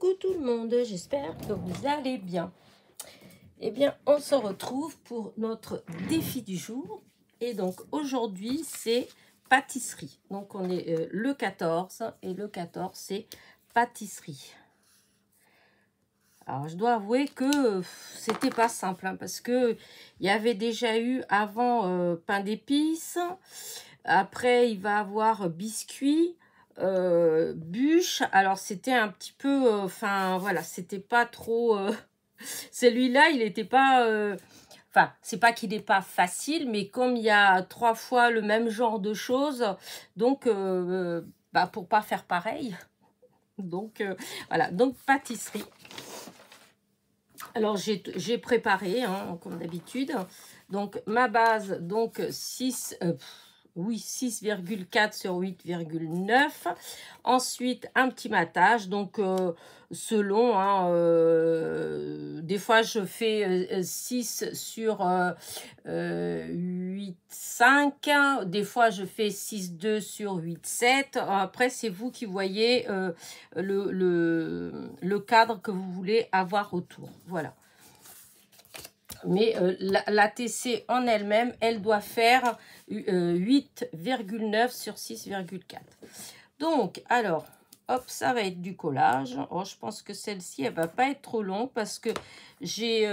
Coucou tout le monde, j'espère que vous allez bien. Eh bien, on se retrouve pour notre défi du jour. Et donc, aujourd'hui, c'est pâtisserie. Donc, on est le 14 et le 14, c'est pâtisserie. Alors, je dois avouer que c'était pas simple, hein, parce que il y avait déjà eu avant pain d'épices. Après, il va avoir biscuits. Bûche, alors c'était un petit peu, enfin voilà, c'était pas trop, celui-là il n'était pas, enfin c'est pas qu'il n'est pas facile, mais comme il y a 3 fois le même genre de choses, donc bah, pour pas faire pareil, donc voilà, donc pâtisserie. Alors j'ai préparé, hein, comme d'habitude, donc ma base, donc 6,4 sur 8,9. Ensuite, un petit matage. Donc, selon, hein, des fois, je fais 6 sur 8,5. Des fois, je fais 6,2 sur 8,7. Après, c'est vous qui voyez le cadre que vous voulez avoir autour. Voilà. Mais la TC en elle-même, elle doit faire 8,9 sur 6,4. Donc, alors, hop, ça va être du collage. Oh, je pense que celle-ci, elle va pas être trop longue parce que j'ai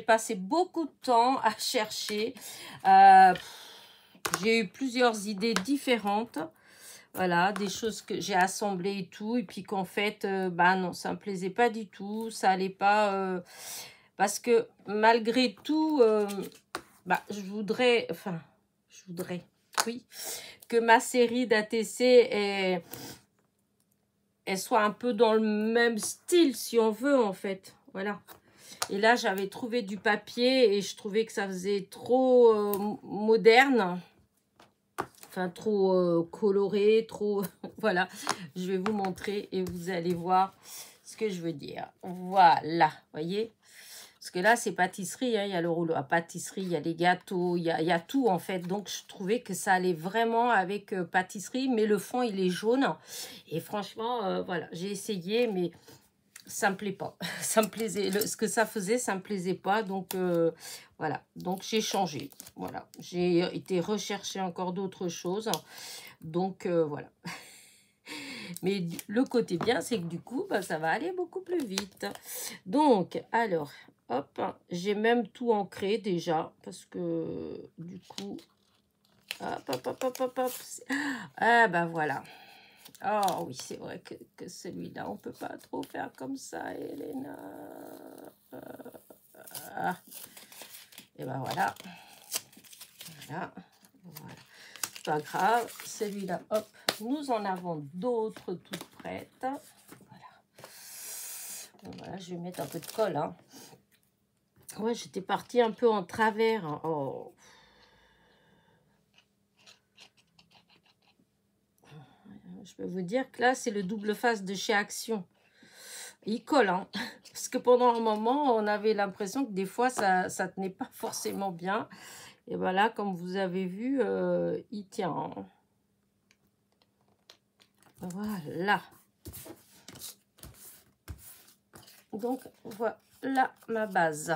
passé beaucoup de temps à chercher. J'ai eu plusieurs idées différentes. Voilà, des choses que j'ai assemblées et tout. Et puis qu'en fait, bah non, ça me plaisait pas du tout. Ça allait pas... parce que malgré tout, bah, je voudrais, oui, que ma série d'ATC elle soit un peu dans le même style, si on veut, en fait. Voilà. Et là, j'avais trouvé du papier et je trouvais que ça faisait trop moderne. Enfin, trop coloré, trop... voilà, je vais vous montrer et vous allez voir ce que je veux dire. Voilà, voyez. Parce que là, c'est pâtisserie, hein. Il y a le rouleau à pâtisserie, il y a les gâteaux, il y a tout en fait. Donc, je trouvais que ça allait vraiment avec pâtisserie, mais le fond, il est jaune. Et franchement, voilà, j'ai essayé, mais ça me plaît pas. Ça me plaisait, ce que ça faisait, ça me plaisait pas. Donc, voilà. Donc, j'ai changé. Voilà. J'ai été rechercher encore d'autres choses. Donc, voilà. Mais le côté bien, c'est que du coup, bah, ça va aller beaucoup plus vite. Donc, alors, hop, j'ai même tout ancré déjà, parce que du coup, hop. Ah, bah voilà. Oh oui, c'est vrai que celui-là, on peut pas trop faire comme ça, Elena. Et ben voilà. Voilà. Pas grave, celui-là, hop, nous en avons d'autres toutes prêtes. Voilà. Bon, voilà, je vais mettre un peu de colle. Hein. Ouais, j'étais partie un peu en travers. Hein. Oh. Je peux vous dire que là, c'est le double face de chez Action. Il colle, hein. Parce que pendant un moment, on avait l'impression que des fois, ça tenait pas forcément bien. Et voilà, comme vous avez vu, il tient. Hein. Voilà. Donc, voilà ma base.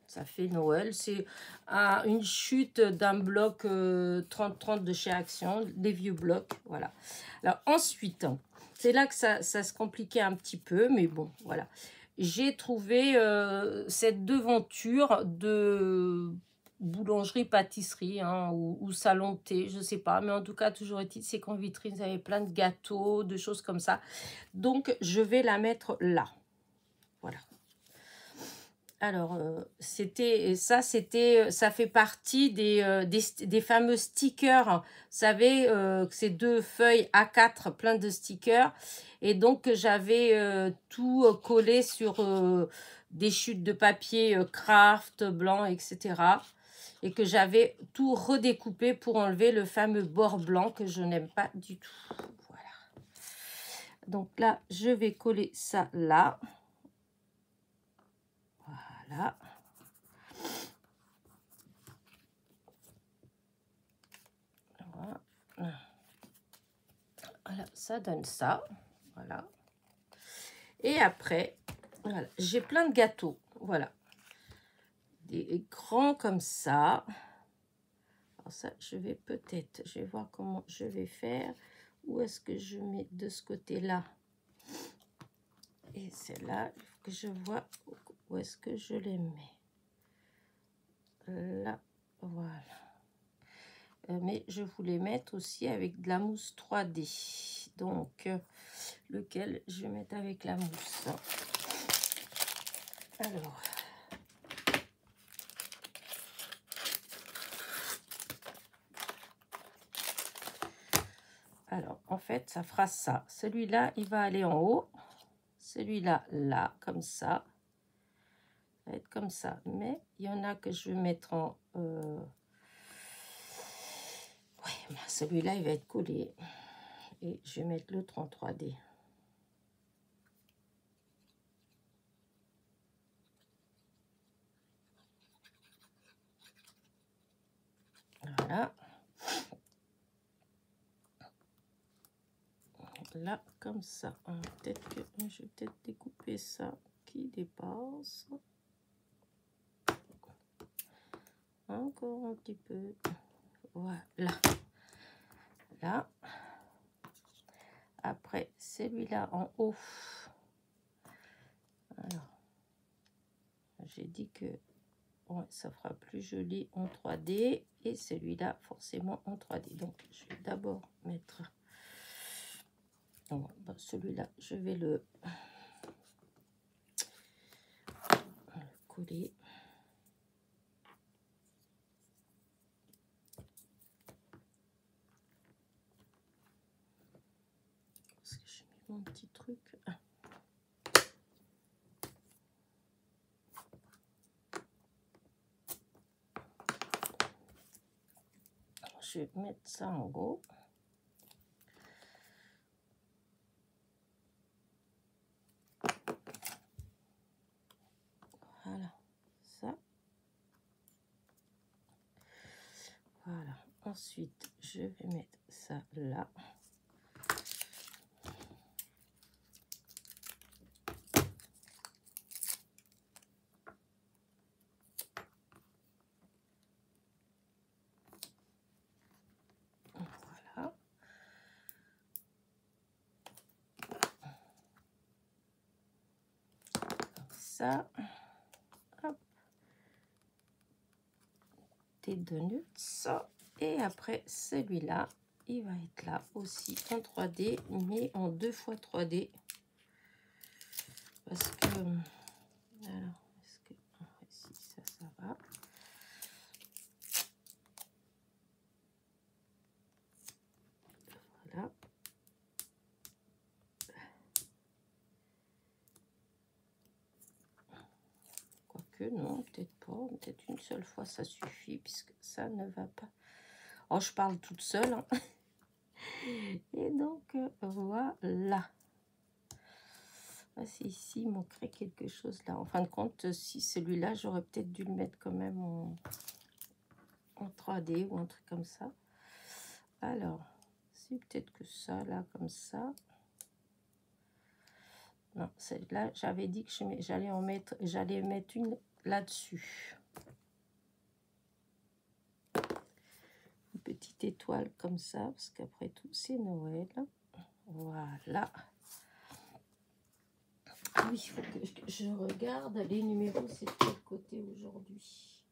Ça fait Noël. C'est une chute d'un bloc 30-30 de chez Action, des vieux blocs. Voilà. Alors, ensuite, c'est là que ça se compliquait un petit peu, mais bon, voilà. J'ai trouvé cette devanture de boulangerie-pâtisserie hein, ou salon de thé, je sais pas. Mais en tout cas, toujours est-il, c'est qu'en vitrine, ça avait plein de gâteaux, de choses comme ça. Donc, je vais la mettre là. Voilà. Alors, ça fait partie des fameux stickers. Vous savez, que c'est 2 feuilles A4 plein de stickers. Et donc, j'avais tout collé sur des chutes de papier craft, blanc, etc. Et que j'avais tout redécoupé pour enlever le fameux bord blanc que je n'aime pas du tout. Voilà. Donc là, je vais coller ça là. Voilà. Voilà, ça donne ça. Voilà. Et après, voilà, j'ai plein de gâteaux. Voilà. Des grands comme ça. Alors ça, je vais peut-être, je vais voir comment je vais faire. Où est-ce que je mets de ce côté-là? Et c'est là que je vois où est-ce que je les mets. Là, voilà. Mais je voulais mettre aussi avec de la mousse 3D. Donc, lequel je vais mettre avec la mousse? Alors, en fait, ça fera ça. Celui-là, il va aller en haut. Celui-là, là, comme ça. Ça va être comme ça. Mais il y en a que je vais mettre en... Ouais, ben, celui-là, il va être collé. Et je vais mettre l'autre en 3D. Voilà. Là, comme ça. Peut-être que je vais peut-être découper ça qui dépasse. Encore un petit peu. Voilà. Là. Après, celui-là en haut. Alors, j'ai dit que ouais, ça fera plus joli en 3D. Et celui-là, forcément en 3D. Donc, je vais d'abord mettre... Ben, celui-là, je vais le coller. Parce que j'ai mis mon petit truc. Je vais mettre ça en haut. Voilà, ça. Voilà. Ensuite, je vais mettre ça là. Voilà. Ça. Hop. Des donuts. Et après, celui-là, il va être là aussi en 3D, mais en 2 fois 3D. Parce que... Alors, est-ce que... Si, ça va. Voilà. Quoique, non, peut-être pas. Peut-être une seule fois, ça suffit, puisque ça ne va pas. Oh, je parle toute seule. Hein. Et donc, voilà. Ah, si ici, il manquerait quelque chose là. En fin de compte, si celui-là, j'aurais peut-être dû le mettre quand même en 3D ou un truc comme ça. Alors, c'est peut-être que ça, là, comme ça. Non, celle-là, j'avais dit que j'allais mettre une là-dessus. Une petite étoile comme ça, parce qu'après tout, c'est Noël. Voilà. Oui, il faut que je regarde les numéros, c'est de quel côté aujourd'hui?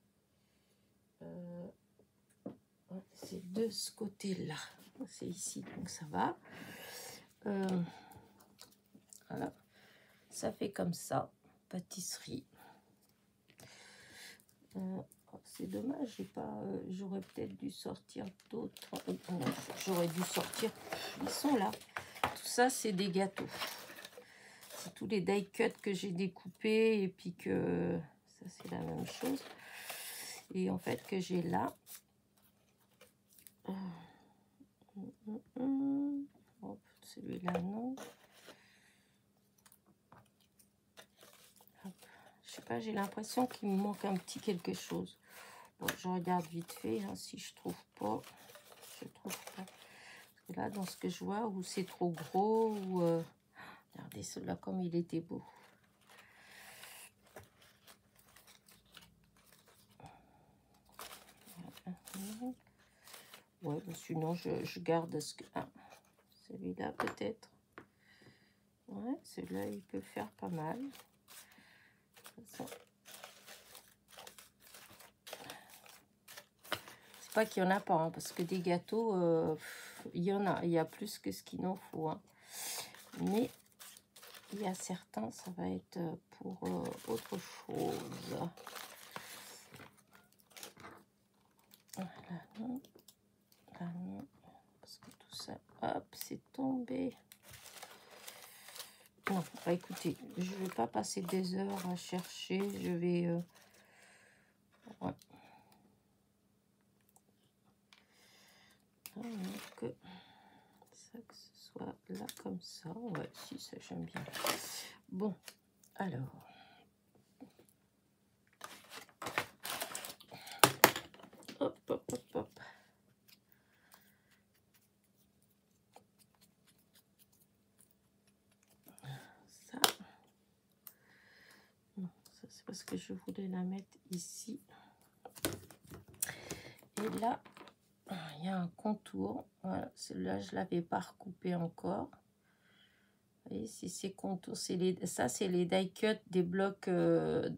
C'est de ce côté-là. C'est ici, donc ça va. Voilà. Ça fait comme ça. Pâtisserie. C'est dommage, j'ai pas. J'aurais peut-être dû sortir d'autres. J'aurais dû sortir. Ils sont là. Tout ça, c'est des gâteaux. C'est tous les die cuts que j'ai découpés et puis que ça, c'est la même chose. Et en fait, que j'ai là. Celui-là, non. Je sais pas, j'ai l'impression qu'il me manque un petit quelque chose. Bon, je regarde vite fait, hein, si je trouve pas. Je trouve pas. Parce que là, dans ce que je vois, où c'est trop gros, ou... Regardez celui-là comme il était beau. Ouais, sinon je garde ce que... Ah, celui-là peut-être. Ouais, celui-là il peut faire pas mal. C'est pas qu'il y en a pas, hein, parce que des gâteaux, il y en a. Il y a plus que ce qu'il en faut. Hein. Mais il y a certains, ça va être pour autre chose. Là, non. Là, non. Parce que tout ça, hop, c'est tombé. Non, bah écoutez, je vais pas passer des heures à chercher. Je vais... ouais. Que ce soit là comme ça. Ouais, si, ça j'aime bien. Bon, alors... Hop, hop, hop, hop. Ça. Non, ça c'est parce que je voulais la mettre ici. Et là, il y a un contour. Voilà, celui-là, je ne l'avais pas recoupé encore. Vous voyez, si ces contours, ça c'est les die cut des blocs de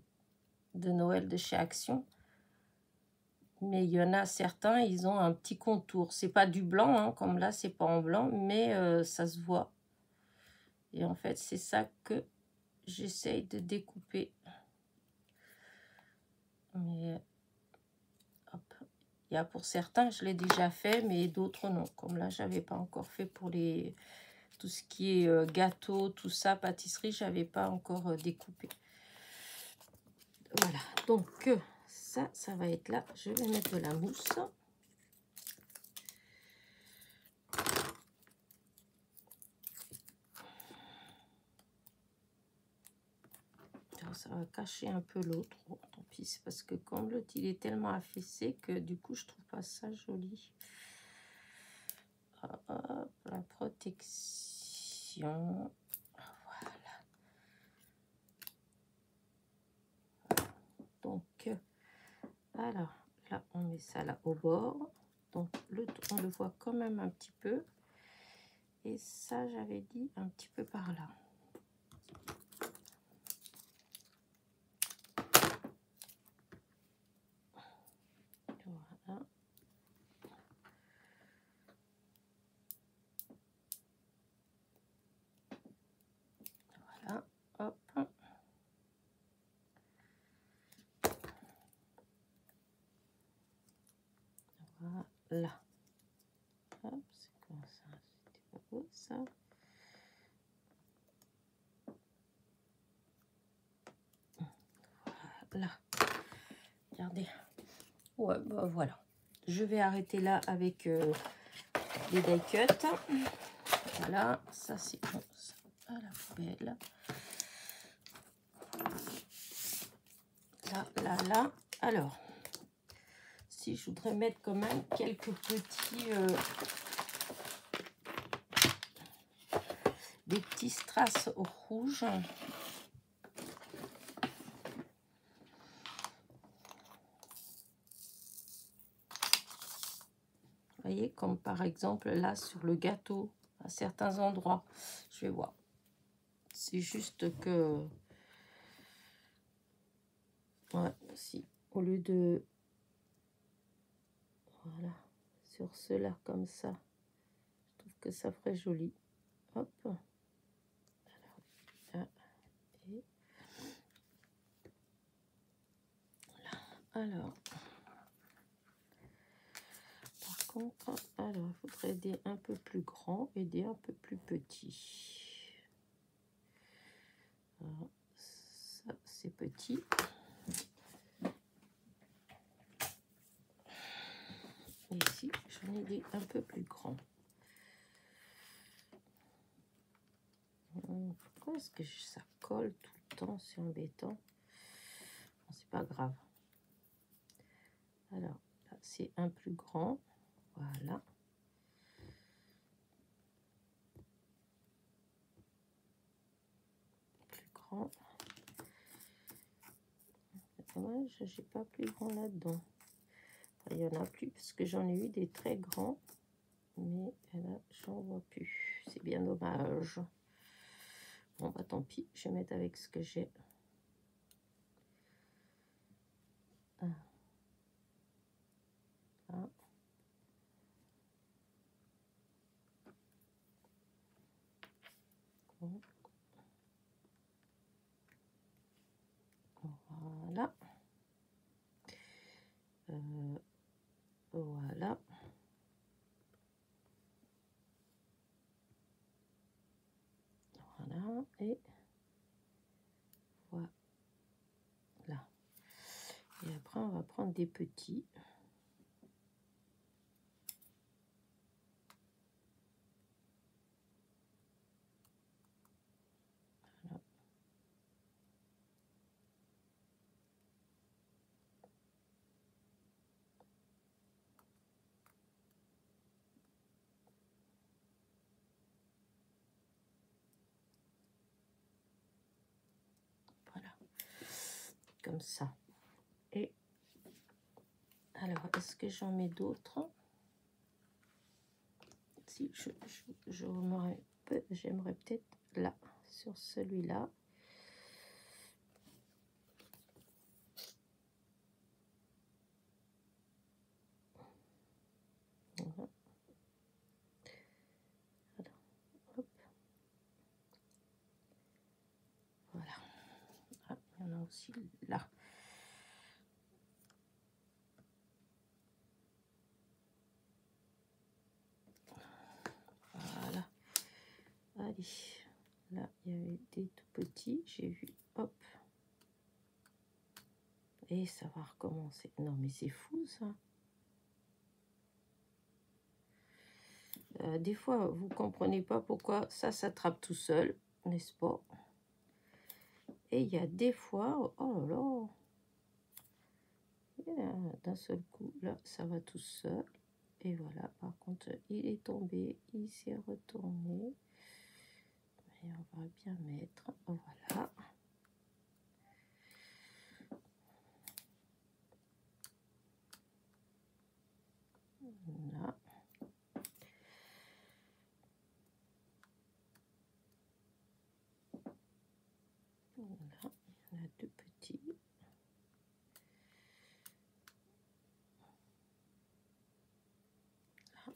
Noël de chez Action. Mais il y en a certains, ils ont un petit contour. C'est pas du blanc, hein, comme là, c'est pas en blanc, mais ça se voit. Et en fait, c'est ça que j'essaye de découper. Mais hop. Il y a pour certains, je l'ai déjà fait, mais d'autres non. Comme là, j'avais pas encore fait pour les tout ce qui est gâteau, tout ça, pâtisserie, j'avais pas encore découpé. Voilà. Donc ça va être là. Je vais mettre de la mousse. Ça va cacher un peu l'autre. Bon, tant pis, c'est parce que comme l'autre il est tellement affaissé que du coup je trouve pas ça joli. Hop, la protection. Voilà. Donc, alors là on met ça là au bord. Donc l'autre on le voit quand même un petit peu. Et ça j'avais dit un petit peu par là. Voilà. Voilà, hop. Voilà. Hop, c'est comme ça. C'était pas beau ça. Voilà. Regardez. Ouais, bah voilà. Je vais arrêter là avec les die cut. Voilà, ça c'est bon. Ça, à la poubelle. Là. Alors, si je voudrais mettre quand même quelques petits... des petits strass rouges. Vous voyez, comme par exemple là sur le gâteau, à certains endroits. Je vais voir. C'est juste que... ouais, si, au lieu de... voilà, sur ceux-là comme ça, je trouve que ça ferait joli. Hop. Alors, là, et là. Alors, par contre, alors, il faudrait des un peu plus grands et des un peu plus petits. Alors, ça, c'est petit. Et ici, j'en ai des un peu plus grands. Pourquoi est-ce que ça colle tout le temps? C'est embêtant. Bon, c'est pas grave. Alors, là, c'est un plus grand. Voilà. prends. Dommage, j'ai pas plus grand là-dedans. Il y en a plus parce que j'en ai eu des très grands. Mais là, j'en vois plus. C'est bien dommage. Bon, bah tant pis. Je vais mettre avec ce que j'ai. Ah. Ah. Bon. Voilà. Voilà. Voilà. Et voilà. Et après, on va prendre des petits. Voilà. Voilà. Comme ça. Et alors, est-ce que j'en mets d'autres? Si, j'aimerais peut-être là, sur celui-là. Voilà. Hop. Voilà. Ah, il y en a aussi là. Voilà. Allez. Là, il y avait des tout petits. J'ai vu. Hop. Et ça va recommencer. Non, mais c'est fou, ça. Des fois, vous comprenez pas pourquoi ça s'attrape tout seul, n'est-ce pas? Et il y a des fois, oh là là, d'un seul coup, là, ça va tout seul. Et voilà, par contre, il est tombé, il s'est retourné. Et on va bien mettre, voilà. Là. Voilà, il y en a deux petits. Là.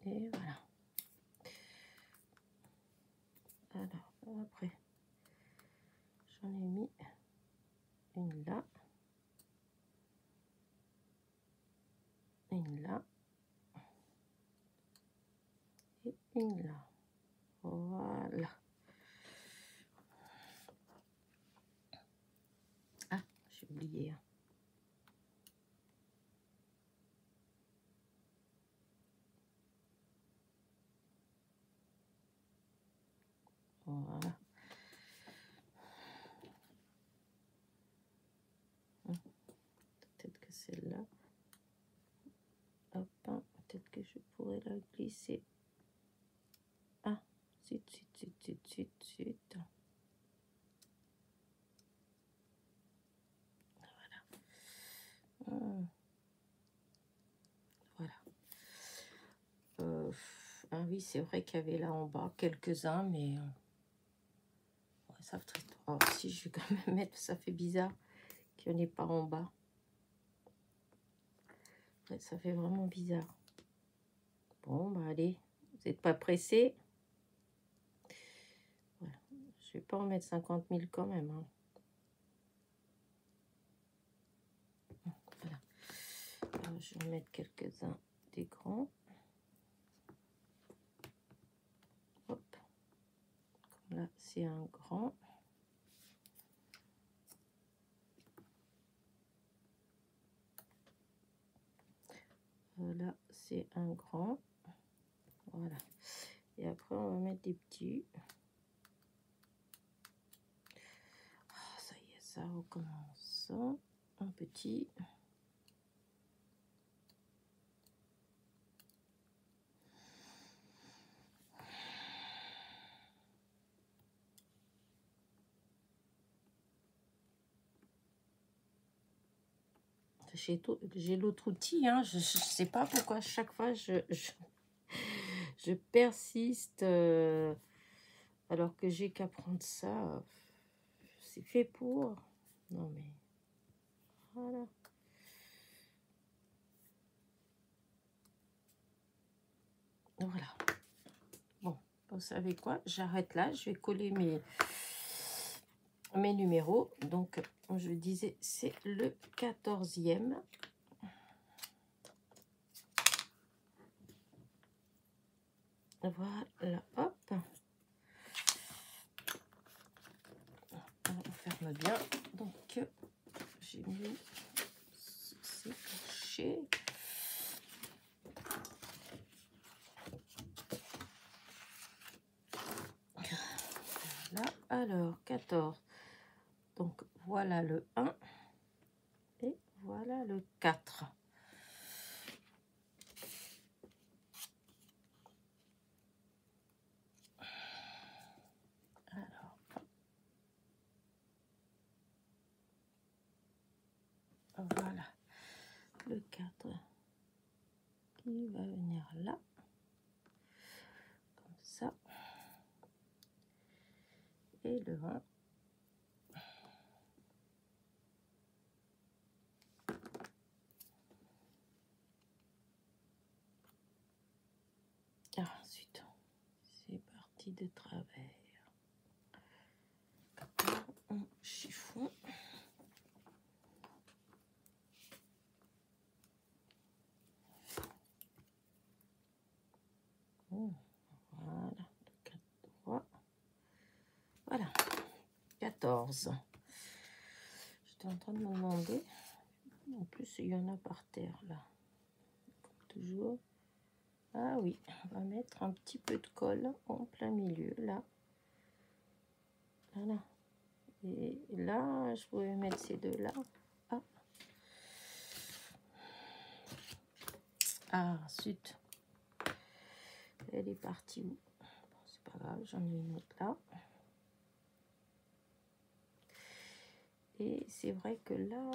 Et voilà. Alors, après, j'en ai mis une là. Une là. Et une là. Voilà. Ah, j'ai oublié. Voilà. Peut-être que celle-là. Hop, peut-être que je pourrais la glisser. Ah, zut. Voilà. Voilà. Ah oui, c'est vrai qu'il y avait là en bas quelques-uns, mais ouais, ça fait très... Oh, si je vais quand même mettre, ça fait bizarre qu'il n'y en ait pas en bas. Ouais, ça fait vraiment bizarre. Bon, bah allez, vous n'êtes pas pressés. Voilà. Je vais pas en mettre 50 000 quand même. Hein. Voilà. Alors, je vais en mettre quelques-uns des grands. Hop. Comme là, c'est un grand. Là, c'est un grand. Voilà. Et après, on va mettre des petits. Oh, ça y est, ça recommence. ça, un petit. J'ai l'autre outil, hein. Je ne sais pas pourquoi chaque fois je persiste alors que j'ai qu'à prendre ça. C'est fait pour. Non mais voilà. Voilà. Bon, vous savez quoi? J'arrête là. Je vais coller mes numéros. Donc, je disais, c'est le 14e. Voilà, hop. On ferme bien. Donc, j'ai mis c'est caché. Voilà, alors 14. Donc, voilà le 1 et voilà le 4. Alors, voilà le 4 qui va venir là, comme ça, et le 1. Ensuite, c'est parti de travers. En chiffon. Voilà, 4, 3. Voilà, 14. J'étais en train de me demander. En plus, il y en a par terre là. Toujours. Ah oui, on va mettre un petit peu de colle en plein milieu là. Voilà. Et là, je pouvais mettre ces deux là. Ah, ah zut. Elle est partie où? Bon, c'est pas grave, j'en ai une autre là. Et c'est vrai que là,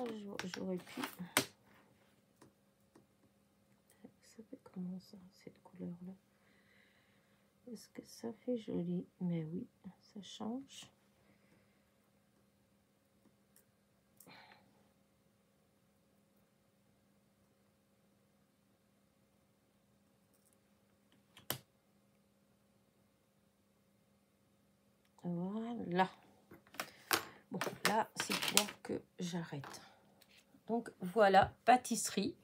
j'aurais pu... Ça fait comment ça, cette couleur-là? Est-ce que ça fait joli? Mais oui, ça change. Voilà. Bon, là, c'est clair que j'arrête. Donc, voilà, pâtisserie.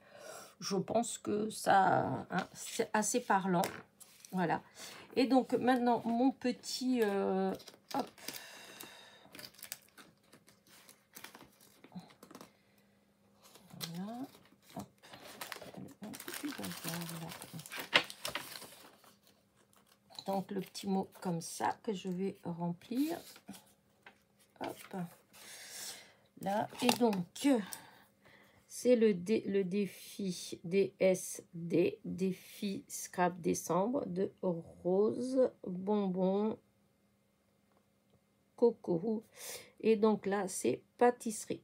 Je pense que ça, hein, c'est assez parlant. Voilà. Et donc, maintenant, mon petit... hop. Voilà. Hop. Un petit bazar, là. Donc, le petit mot comme ça que je vais remplir. Hop. Là. Et donc... C'est le défi DSD, défi Scrap Décembre de Rose Bonbon Coco. Et donc là, c'est pâtisserie.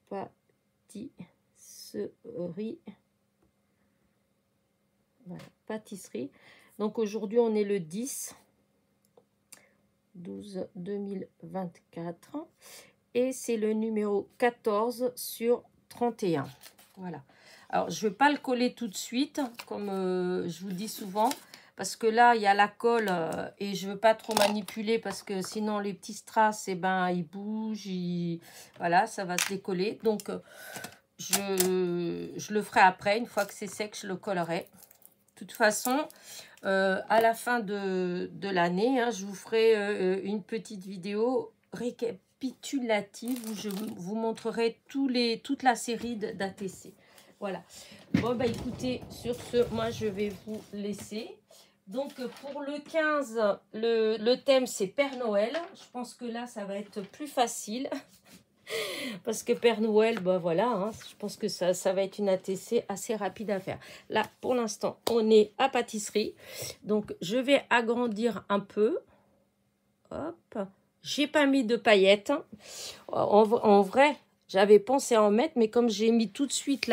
Pâtisserie. Voilà, pâtisserie. Donc aujourd'hui, on est le 10/12/2024. Et c'est le numéro 14 sur 31. Voilà. Alors, je ne vais pas le coller tout de suite, comme je vous dis souvent, parce que là, il y a la colle et je ne veux pas trop manipuler parce que sinon, les petits strass, eh ben, ils bougent. Voilà, ça va se décoller. Donc, je le ferai après. Une fois que c'est sec, je le collerai. De toute façon, à la fin de l'année, hein, je vous ferai une petite vidéo récapitulative où je vous montrerai toute la série d'ATC. Voilà. Bon, bah écoutez, sur ce, moi, je vais vous laisser. Donc, pour le 15, le thème, c'est Père Noël. Je pense que là, ça va être plus facile. Parce que Père Noël, bah voilà, hein, je pense que ça va être une ATC assez rapide à faire. Là, pour l'instant, on est à pâtisserie. Donc, je vais agrandir un peu. Hop. J'ai pas mis de paillettes. En vrai, j'avais pensé à en mettre, mais comme j'ai mis tout de suite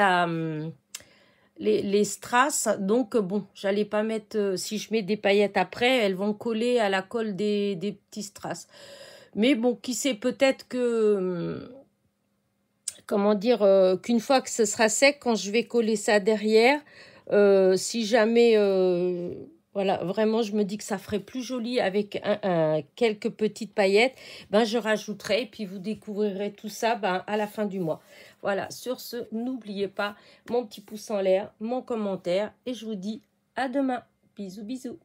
les strass, donc bon, j'allais pas mettre, si je mets des paillettes après, elles vont coller à la colle des petits strass. Mais bon, qui sait, peut-être que, comment dire, qu'une fois que ce sera sec, quand je vais coller ça derrière, si jamais, voilà, vraiment, je me dis que ça ferait plus joli avec quelques petites paillettes, ben je rajouterai, et puis vous découvrirez tout ça ben, à la fin du mois. Voilà, sur ce, n'oubliez pas mon petit pouce en l'air, mon commentaire, et je vous dis à demain. Bisous, bisous.